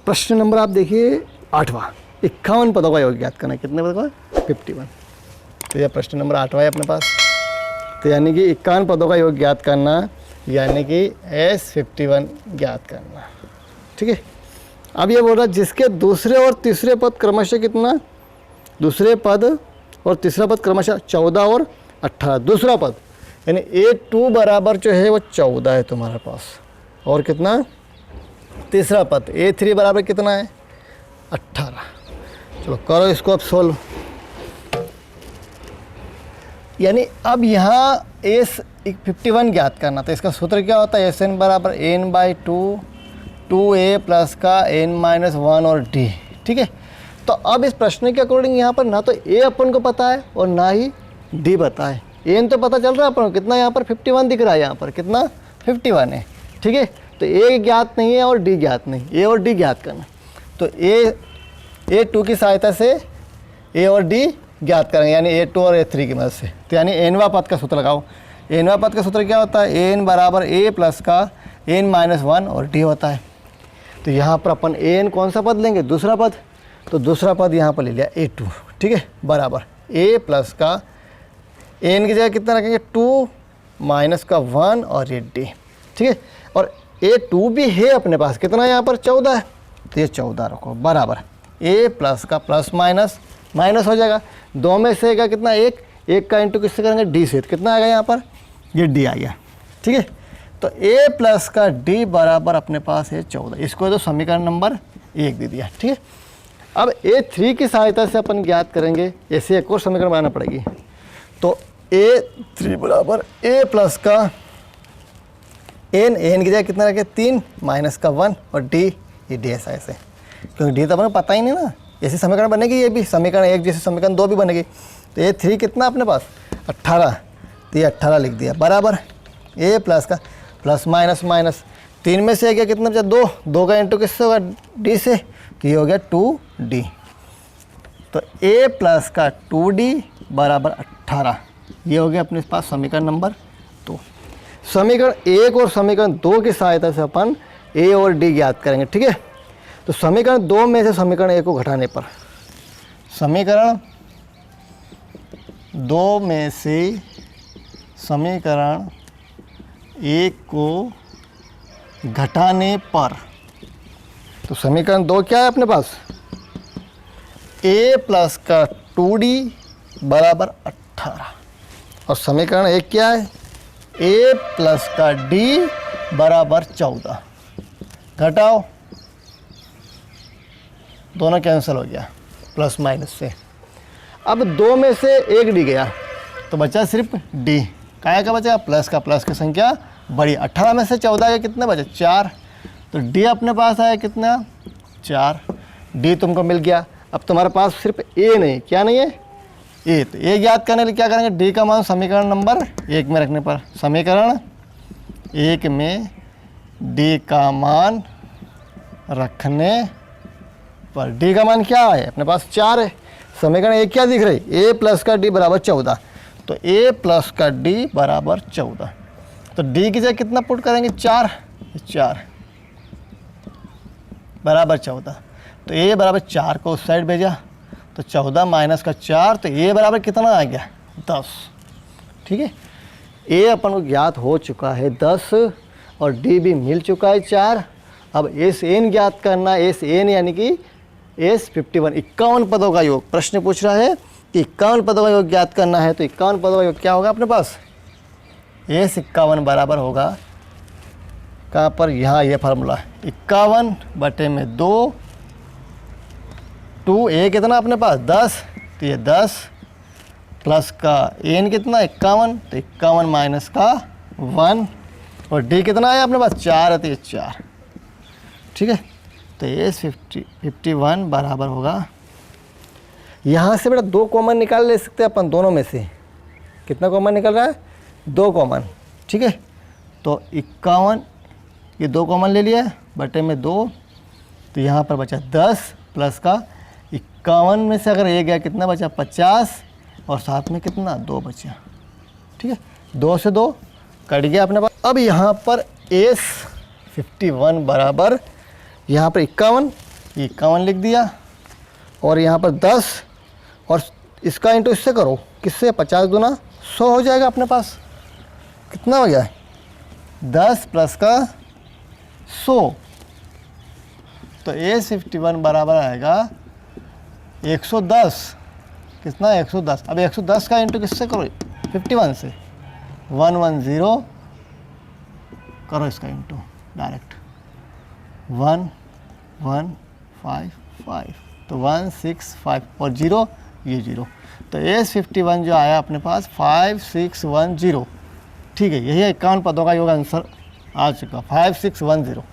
प्रश्न नंबर आप देखिए 8वां, 51 पदों का योग ज्ञात करना है। कितने पदों का? 51। तो यह प्रश्न नंबर 8वां है अपने पास। तो यानी कि 51 पदों का योग ज्ञात करना, यानी कि S51 ज्ञात करना। ठीक है। अब ये बोल रहा है जिसके दूसरे और तीसरे पद क्रमशः कितना, दूसरे पद और तीसरा पद क्रमशः 14 और 18। दूसरा पद यानी A2 बराबर जो है वो 14 है तुम्हारे पास, और कितना, तीसरा पद A3 बराबर कितना है, 18। चलो करो इसको अब सोल्व। यानी अब यहाँ S51 ज्ञात करना, तो इसका सूत्र क्या होता है, Sn बराबर n/2 2a प्लस का n-1 और d। ठीक है। तो अब इस प्रश्न के अकॉर्डिंग यहाँ पर ना तो a अपन को पता है और ना ही d पता है। n तो पता चल रहा है अपन को, कितना यहाँ पर 51 दिख रहा है, यहाँ पर कितना 51 है। ठीक है। तो a ज्ञात नहीं है और d ज्ञात नहीं, a और d ज्ञात करना। तो A2 की सहायता से a और d ज्ञात करेंगे, यानी A2 और A3 की मदद से। तो यानी nवां पद का सूत्र लगाओ। nवां पद का सूत्र क्या होता है, n बराबर a प्लस का n-1 और d होता है। तो यहाँ पर अपन an कौन सा पद लेंगे, दूसरा पद। तो दूसरा पद यहाँ पर ले लिया A2। ठीक है, बराबर a प्लस का n की जगह कितना रखेंगे 2 माइनस का 1 और ये d। ठीक है। और A2 भी है अपने पास, कितना यहाँ पर 14 है, तो ये 14 रखो, बराबर a प्लस का प्लस माइनस माइनस हो जाएगा, दो में से का कितना, एक का इंटू किससे करेंगे, d से। कितना आएगा यहाँ पर, ये d आ गया। ठीक है। तो a प्लस का d बराबर अपने पास है 14। इसको तो समीकरण नंबर 1 दे दिया। ठीक है। अब A3 की सहायता से अपन ज्ञात करेंगे, ऐसे एक और समीकरण बनाना पड़ेगी। तो A3 बराबर a प्लस का n की जगह कितना रखे 3 माइनस का 1 और d, ये d ऐसे, क्योंकि d तो अपन को पता ही नहीं ना। ऐसे समीकरण बनेगी, ये भी समीकरण 1 जैसे समीकरण 2 भी बनेगी। तो A3 कितना अपने पास 18, तो ये 18 लिख दिया, बराबर a प्लस का प्लस माइनस माइनस 3 में से गया कितना बचा 2, 2 का इंटू किससे होगा d से, तो ये हो गया 2d। तो a प्लस का 2d बराबर 18, ये हो गया अपने पास समीकरण नंबर 2। समीकरण 1 और समीकरण 2 की सहायता से अपन a और d ज्ञात करेंगे। ठीक है। तो समीकरण 2 में से समीकरण 1 को घटाने पर, समीकरण 2 में से समीकरण 1 को घटाने पर, तो समीकरण 2 क्या है अपने पास, a प्लस का 2d बराबर 18, और समीकरण 1 क्या है, a प्लस का d बराबर 14। घटाओ, दोनों कैंसिल हो गया प्लस माइनस से। अब 2 में से 1 d गया, तो बचा सिर्फ d। काय का बचा, प्लस का, प्लस की संख्या बड़ी। 18 में से 14 के कितने बचे 4, तो d अपने पास आया कितना 4, d तुमको मिल गया। अब तुम्हारे पास सिर्फ a नहीं, क्या नहीं है, a। तो a ज्ञात करने के लिए क्या करेंगे, d का मान समीकरण नंबर 1 में रखने पर, समीकरण 1 में d का मान रखने पर, d का मान क्या है अपने पास 4 है। समीकरण 1 क्या दिख रही, a प्लस का d बराबर 14, तो a प्लस का d बराबर 14। तो d की जगह कितना पुट करेंगे 4 बराबर 14। तो a बराबर 4 को उस साइड भेजा, तो 14 माइनस का 4, तो a बराबर कितना आ गया 10। ठीक है। a अपन को ज्ञात हो चुका है 10 और d भी मिल चुका है 4। अब Sn ज्ञात करना, Sn यानी कि S51 51 पदों का योग। प्रश्न पूछ रहा है कि 51 पदों का योग ज्ञात करना है, तो 51 पदों का योग क्या होगा अपने पास, S51 बराबर होगा कहाँ पर, यहाँ ये फार्मूला 51/2, 2a कितना अपने पास 10, तो ये 10 प्लस का n कितना 51, तो 51 माइनस का 1, और d कितना है अपने पास 4 है, तो ये 4। ठीक है। तो S51 बराबर होगा, यहाँ से बेटा 2 कॉमन निकाल ले सकते हैं अपन दोनों में से। कितना कॉमन निकल रहा है, 2 कॉमन। ठीक है। तो 51, ये 2 कॉमन ले लिया बटे में 2, तो यहाँ पर बचा 10 प्लस का 51 में से अगर ये गया कितना बचा 50, और साथ में कितना 2 बचा। ठीक है। 2 से 2 कट गया अपने पास। अब यहाँ पर S51 बराबर यहाँ पर 51 ये 51 लिख दिया, और यहाँ पर 10 और इसका इंटू इससे करो, किससे? 50 गुना 100 हो जाएगा अपने पास। कितना हो गया? 10 प्लस का 100, तो A51 बराबर आएगा 110। कितना? 110। अब 110 का इंटू किससे करो? 51 से। 110 करो इसका इंटू डायरेक्ट, 1155, तो 165 और 0 ये 0, तो A51 जो आया अपने पास 5610। ठीक है, यही 51 पदों का योग आंसर आ चुका, 5610।